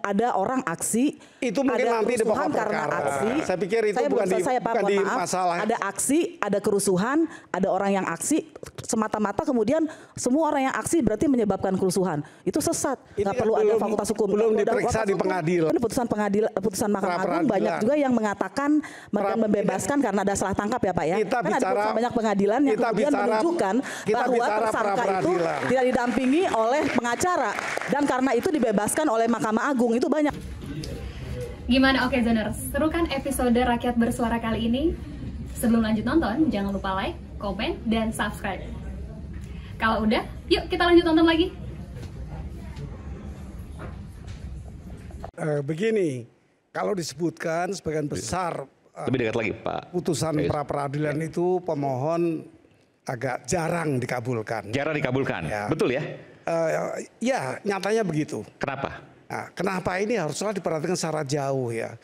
ada orang aksi, itu mungkin ada nanti kerusuhan karena aksi. Saya pikir itu bukan di masalah. Ada aksi, ada kerusuhan, ada orang yang aksi semata-mata kemudian semua orang yang aksi berarti menyebabkan kerusuhan. Itu sesat. Nggak perlu ada fakultas hukum. Belum diperiksa di pengadilan. Ini putusan Mahkamah Agung banyak juga yang mengatakan membebaskan karena ada salah tangkap ya Pak ya. Kan ada putusan banyak pengadilan yang kemudian menunjukkan bahwa tersangka itu tidak didampingi oleh pengacara dan karena itu dibebaskan oleh Mahkamah Agung. Itu banyak. Gimana Oke Zoners? Seru kan episode Rakyat Bersuara kali ini? Sebelum lanjut nonton, jangan lupa like, komen, dan subscribe. Kalau udah, yuk kita lanjut nonton lagi. Begini, kalau disebutkan sebagian besar lebih dekat lagi Pak. Putusan pra peradilan itu pemohon agak jarang dikabulkan. Jarang dikabulkan, ya. Betul ya? Ya, nyatanya begitu. Kenapa? Nah, kenapa ini haruslah diperhatikan secara jauh ya.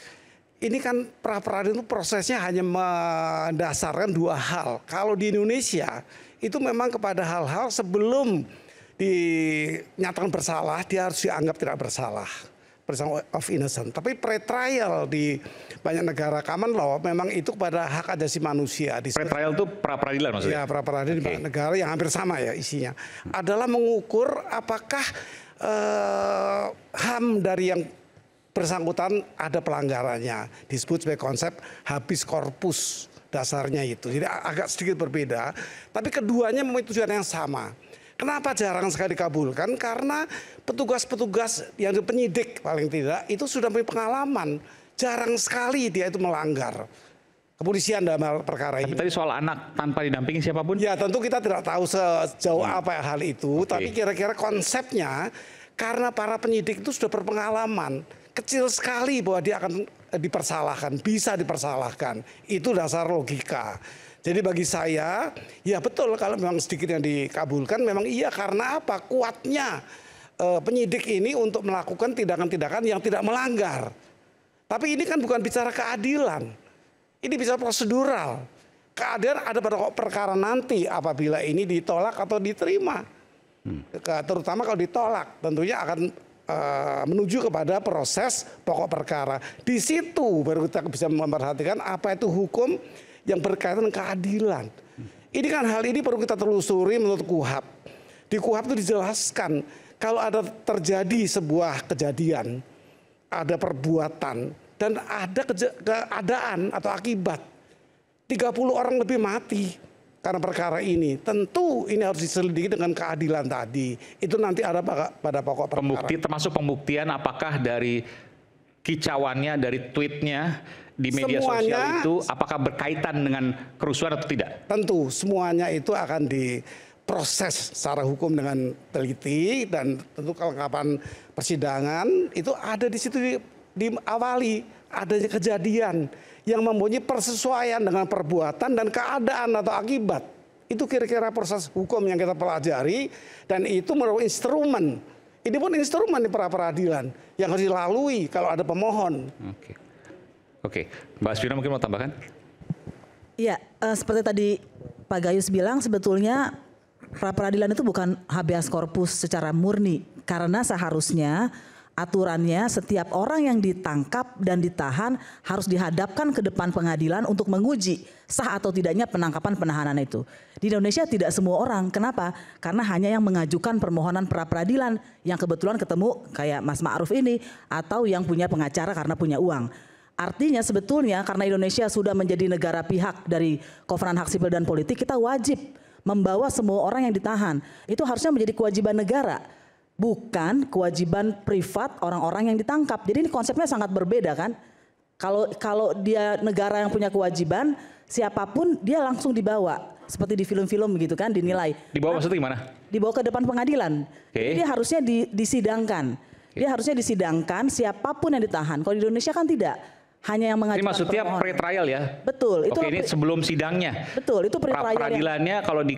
Ini kan pra peradilan itu prosesnya hanya mendasarkan dua hal. Kalau di Indonesia itu memang kepada hal-hal sebelum dinyatakan bersalah dia harus dianggap tidak bersalah. Presumption of innocence. Tapi pre-trial di banyak negara common law memang itu kepada hak asasi manusia. Pre-trial itu pra-peradilan maksudnya? Ya, pra-peradilan di banyak negara yang hampir sama ya isinya. Adalah mengukur apakah HAM dari yang bersangkutan ada pelanggarannya. Disebut sebagai konsep habeas corpus dasarnya itu. Jadi agak sedikit berbeda. Tapi keduanya memiliki tujuan yang sama. Kenapa jarang sekali dikabulkan? Karena petugas-petugas yang penyidik paling tidak itu sudah memiliki pengalaman. Jarang sekali dia itu melanggar. Kepolisian dalam hal perkara ini. Tadi soal anak tanpa didampingi siapapun? Ya tentu kita tidak tahu sejauh apa hal itu. Tapi kira-kira konsepnya karena para penyidik itu sudah berpengalaman. Kecil sekali bahwa dia akan dipersalahkan, bisa dipersalahkan. Itu dasar logika. Jadi bagi saya, ya betul kalau memang sedikit yang dikabulkan, memang iya karena apa? Kuatnya penyidik ini untuk melakukan tindakan-tindakan yang tidak melanggar. Tapi ini kan bukan bicara keadilan. Ini bicara prosedural. Keadilan ada pada perkara nanti apabila ini ditolak atau diterima. Terutama kalau ditolak, tentunya akan menuju kepada proses pokok perkara. Di situ baru kita bisa memperhatikan apa itu hukum yang berkaitan dengan keadilan. Ini kan hal ini perlu kita telusuri menurut KUHAP. Di KUHAP itu dijelaskan kalau ada terjadi sebuah kejadian, ada perbuatan dan ada keadaan atau akibat 30 orang lebih mati karena perkara ini. Tentu ini harus diselidiki dengan keadilan tadi. Itu nanti ada pada pokok perkara. Termasuk pembuktian apakah dari kicauannya, dari tweetnya di media sosial itu apakah berkaitan dengan kerusuhan atau tidak? Tentu semuanya itu akan diproses secara hukum dengan teliti dan tentu kelengkapan persidangan itu ada di situ diawali adanya kejadian yang mempunyai persesuaian dengan perbuatan dan keadaan atau akibat. Itu kira-kira proses hukum yang kita pelajari dan itu merupakan instrumen. Ini pun instrumen di pra peradilan yang harus dilalui kalau ada pemohon. Oke, Mbak Asvina mungkin mau tambahkan? Iya, seperti tadi Pak Gayus bilang sebetulnya pra peradilan itu bukan habeas corpus secara murni karena seharusnya aturannya setiap orang yang ditangkap dan ditahan harus dihadapkan ke depan pengadilan untuk menguji sah atau tidaknya penangkapan penahanan itu. Di Indonesia tidak semua orang. Kenapa? Karena hanya yang mengajukan permohonan pra peradilan yang kebetulan ketemu kayak Mas Ma'ruf ini atau yang punya pengacara karena punya uang. Artinya sebetulnya karena Indonesia sudah menjadi negara pihak dari Kovenan Hak Sipil dan Politik, kita wajib membawa semua orang yang ditahan. Itu harusnya menjadi kewajiban negara. Bukan kewajiban privat orang-orang yang ditangkap. Jadi ini konsepnya sangat berbeda kan. Kalau dia negara yang punya kewajiban, siapapun dia langsung dibawa. Seperti di film-film begitu kan dinilai. Dibawa maksudnya gimana? Dibawa ke depan pengadilan. Jadi dia harusnya disidangkan. Dia harusnya disidangkan siapapun yang ditahan. Kalau di Indonesia kan tidak. hanya yang mengajukan ini maksudnya pre-trial ya? Betul. Itu Oke, ini sebelum sidangnya. Betul, itu pre-trial. Peradilannya kalau di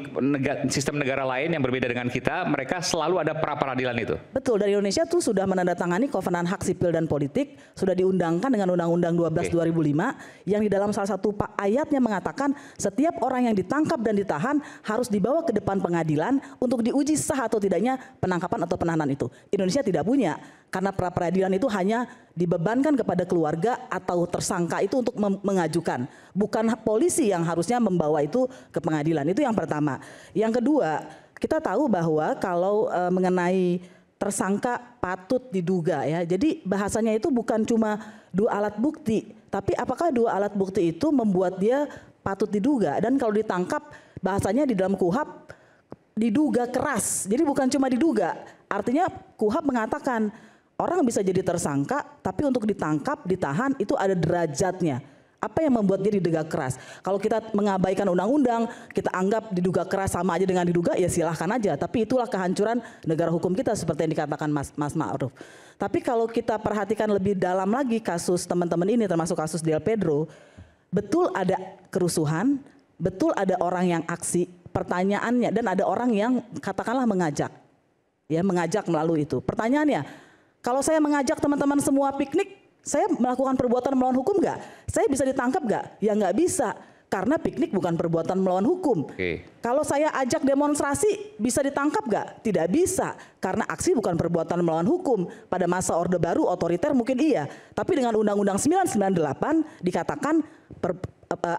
sistem negara lain yang berbeda dengan kita, mereka selalu ada pra-peradilan itu. Betul, dari Indonesia tuh sudah menandatangani Kovenan Hak Sipil dan Politik, sudah diundangkan dengan Undang-Undang 12 2005 yang di dalam salah satu ayatnya mengatakan setiap orang yang ditangkap dan ditahan harus dibawa ke depan pengadilan untuk diuji sah atau tidaknya penangkapan atau penahanan itu. Indonesia tidak punya, karena pra-peradilan itu hanya dibebankan kepada keluarga atau tersangka itu untuk mengajukan, bukan polisi yang harusnya membawa itu ke pengadilan. Itu yang pertama. Yang kedua, kita tahu bahwa kalau mengenai tersangka patut diduga ya, jadi bahasanya itu bukan cuma 2 alat bukti, tapi apakah 2 alat bukti itu membuat dia patut diduga. Dan kalau ditangkap, bahasanya di dalam KUHP diduga keras, jadi bukan cuma diduga, artinya KUHP mengatakan orang bisa jadi tersangka, tapi untuk ditangkap, ditahan itu ada derajatnya. Apa yang membuat dia diduga keras? Kalau kita mengabaikan undang-undang, kita anggap diduga keras sama aja dengan diduga, ya silahkan aja. Tapi itulah kehancuran negara hukum kita seperti yang dikatakan Mas Ma'ruf. Tapi kalau kita perhatikan lebih dalam lagi kasus teman-teman ini, termasuk kasus Del Pedro, betul ada kerusuhan, betul ada orang yang aksi, pertanyaannya, dan ada orang yang katakanlah mengajak. Ya, mengajak melalui itu. Pertanyaannya, kalau saya mengajak teman-teman semua piknik, saya melakukan perbuatan melawan hukum nggak? Saya bisa ditangkap nggak? Ya nggak bisa, karena piknik bukan perbuatan melawan hukum. Kalau saya ajak demonstrasi, bisa ditangkap nggak? Tidak bisa, karena aksi bukan perbuatan melawan hukum. Pada masa Orde Baru otoriter mungkin iya, tapi dengan Undang-Undang 998 dikatakan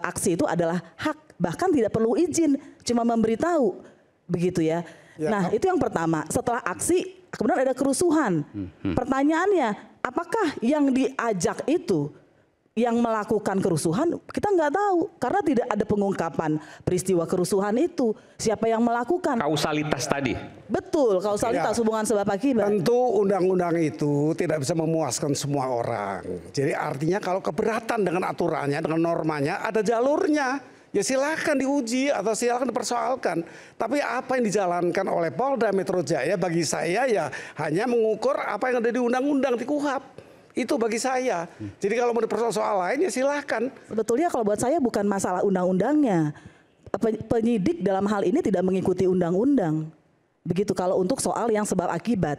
aksi itu adalah hak, bahkan tidak perlu izin, cuma memberitahu, begitu ya. Nah itu yang pertama. Setelah aksi, kemudian ada kerusuhan. Pertanyaannya, apakah yang diajak itu yang melakukan kerusuhan? Kita nggak tahu, karena tidak ada pengungkapan peristiwa kerusuhan itu. Siapa yang melakukan? Kausalitas tadi. Betul, kausalitas hubungan sebab akibat. Tentu undang-undang itu tidak bisa memuaskan semua orang. Jadi artinya kalau keberatan dengan aturannya, dengan normanya, ada jalurnya. Ya silakan diuji atau silakan dipersoalkan. Tapi apa yang dijalankan oleh Polda Metro Jaya bagi saya ya hanya mengukur apa yang ada di undang-undang di KUHP. Itu bagi saya. Jadi kalau mau dipersoal lain ya silakan. Sebetulnya kalau buat saya bukan masalah undang-undangnya. Penyidik dalam hal ini tidak mengikuti undang-undang. Begitu kalau untuk soal yang sebab akibat.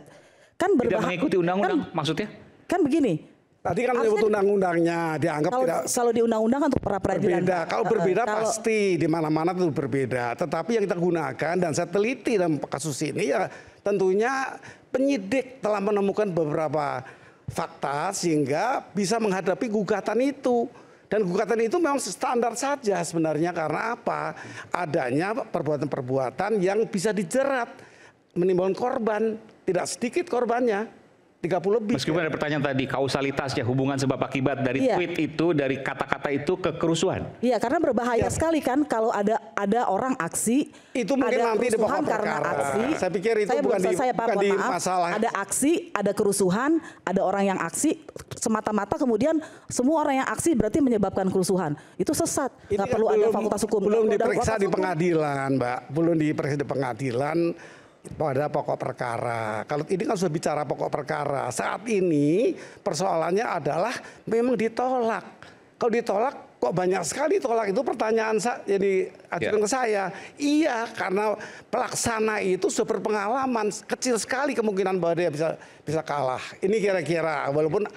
Kan tidak mengikuti undang-undang maksudnya? Kan begini. Tadi kan menyebut undang-undangnya dianggap tidak. Kalau di undang-undang kan untuk pra-peradilan. Berbeda. Kalau berbeda pasti di mana-mana itu berbeda. Tetapi yang kita gunakan dan saya teliti dalam kasus ini ya tentunya penyidik telah menemukan beberapa fakta sehingga bisa menghadapi gugatan itu. Dan gugatan itu memang standar saja sebenarnya karena apa? Adanya perbuatan-perbuatan yang bisa dijerat, menimbulkan korban, tidak sedikit korbannya. 30 lebih. Meskipun ada pertanyaan tadi, kausalitasnya, hubungan sebab akibat dari tweet itu, dari kata-kata itu ke kerusuhan. Iya, karena berbahaya sekali kan kalau ada orang aksi, itu mungkin ada nanti di pokok karena aksi. Saya pikir itu bukan di masalah. Ada aksi, ada kerusuhan, ada orang yang aksi, semata-mata kemudian semua orang yang aksi berarti menyebabkan kerusuhan. Itu sesat. Nggak perlu ada fakultas hukum. Belum diperiksa di pengadilan, Mbak. Belum diperiksa di pengadilan. Pada pokok perkara. Kalau ini kan sudah bicara pokok perkara. Saat ini persoalannya adalah memang ditolak. Kalau ditolak kok banyak sekali tolak, itu pertanyaan yang diajukan ke saya. Iya, karena pelaksana itu sudah berpengalaman, kecil sekali kemungkinan bahwa dia bisa kalah. Ini kira-kira walaupun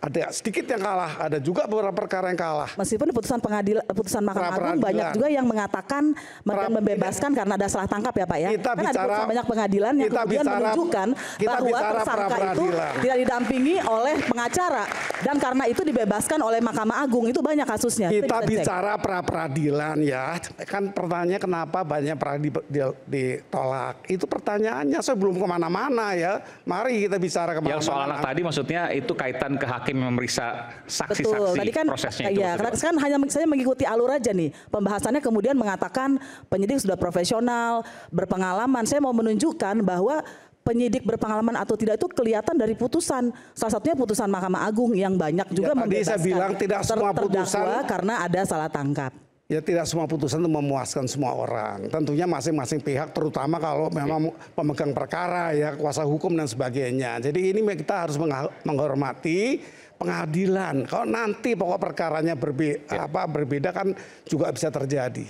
ada sedikit yang kalah, ada juga beberapa perkara yang kalah. Meskipun putusan Mahkamah Agung banyak juga yang mengatakan membebaskan karena ada salah tangkap ya Pak ya. Kita kan ada banyak pengadilan yang kemudian menunjukkan bahwa tersangka itu tidak didampingi oleh pengacara dan karena itu dibebaskan oleh Mahkamah Agung. Itu banyak kasusnya. Kita bicara pra-peradilan ya. Kan pertanyaannya kenapa banyak ditolak. Itu pertanyaannya, saya belum kemana-mana ya. Mari kita bicara kemana-mana. Yang soal anak tadi maksudnya itu kaitan ke hakim memeriksa saksi-saksi tadi kan, prosesnya itu. Ya, karena kan hanya saya mengikuti alur aja nih. Pembahasannya kemudian mengatakan penyidik sudah profesional, berpengalaman. Saya mau menunjukkan bahwa penyidik berpengalaman atau tidak itu kelihatan dari putusan. Salah satunya putusan Mahkamah Agung yang banyak juga tadi saya bilang tidak semua putusan karena ada salah tangkap. Ya tidak semua putusan itu memuaskan semua orang. Tentunya masing-masing pihak, terutama kalau memang pemegang perkara ya, kuasa hukum dan sebagainya. Jadi ini kita harus menghormati pengadilan. Kalau nanti pokok perkaranya berbeda kan juga bisa terjadi.